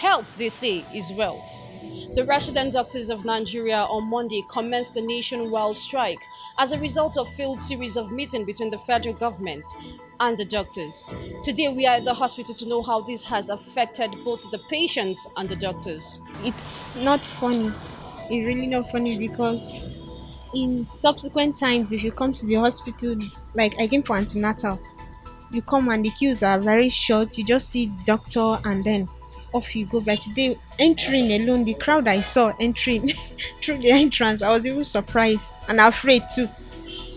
Health, they say, is wealth. The resident doctors of Nigeria on Monday commenced a nationwide strike as a result of failed series of meetings between the federal government and the doctors. Today we are at the hospital to know how this has affected both the patients and the doctors. It's not funny. It's really not funny because in subsequent times, if you come to the hospital, like I came for antenatal, you come and the queues are very short. You just see doctor and then off you go. But today, entering alone, the crowd I saw entering through the entrance, I was even surprised and afraid too.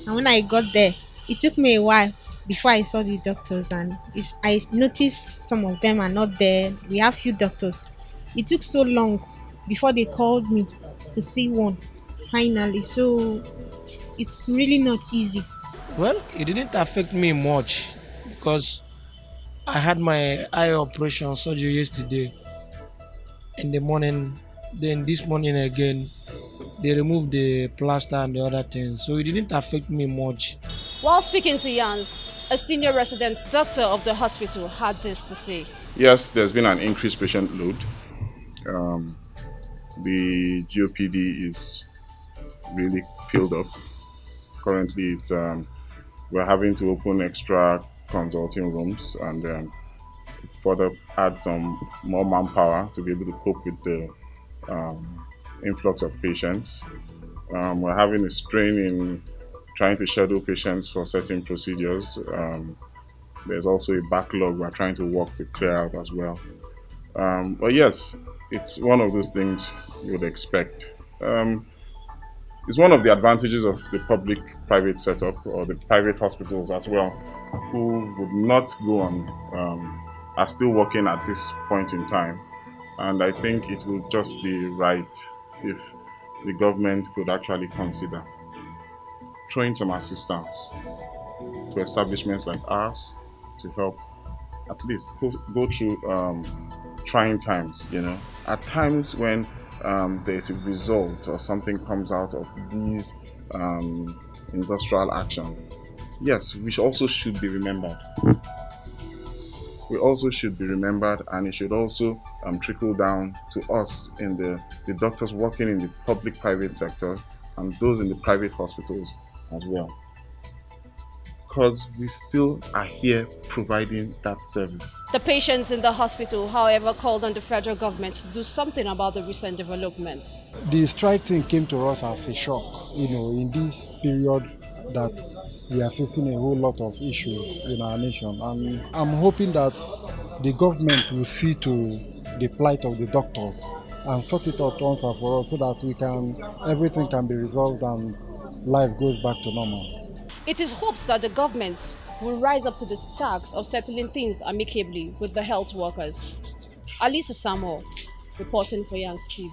And when I got there, it took me a while before I saw the doctors, and I noticed some of them are not there. We have few doctors. It took so long before they called me to see one finally. So it's really not easy. Well, it didn't affect me much because I had my eye operation surgery yesterday in the morning. Then this morning again, they removed the plaster and the other things. So it didn't affect me much. While speaking to YANS, a senior resident doctor of the hospital had this to say. Yes, there's been an increased patient load. Um, the GOPD is really filled up. Currently, we're having to open extra consulting rooms and further add some more manpower to be able to cope with the um, influx of patients. We're having a strain in trying to schedule patients for certain procedures. There's also a backlog we're trying to work to clear out as well. But yes, it's one of those things you would expect. Um, it's one of the advantages of the public-private setup or the private hospitals as well, who would not go on, are still working at this point in time. And I think it would just be right if the government could actually consider throwing some assistance to establishments like ours to help at least go through trying times, At times when there's a result or something comes out of these industrial action, yes, we also should be remembered. We also should be remembered, and it should also trickle down to us in the doctors working in the public-private sector and those in the private hospitals as well. Because we still are here providing that service. The patients in the hospital, however, called on the federal government to do something about the recent developments. The strike thing came to us as a shock, in this period that we are facing a whole lot of issues in our nation. And I'm hoping that the government will see to the plight of the doctors and sort it out once and for all so that everything can be resolved and life goes back to normal. It is hoped that the government will rise up to the task of settling things amicably with the health workers. Alisa Samuel, reporting for YANS TV.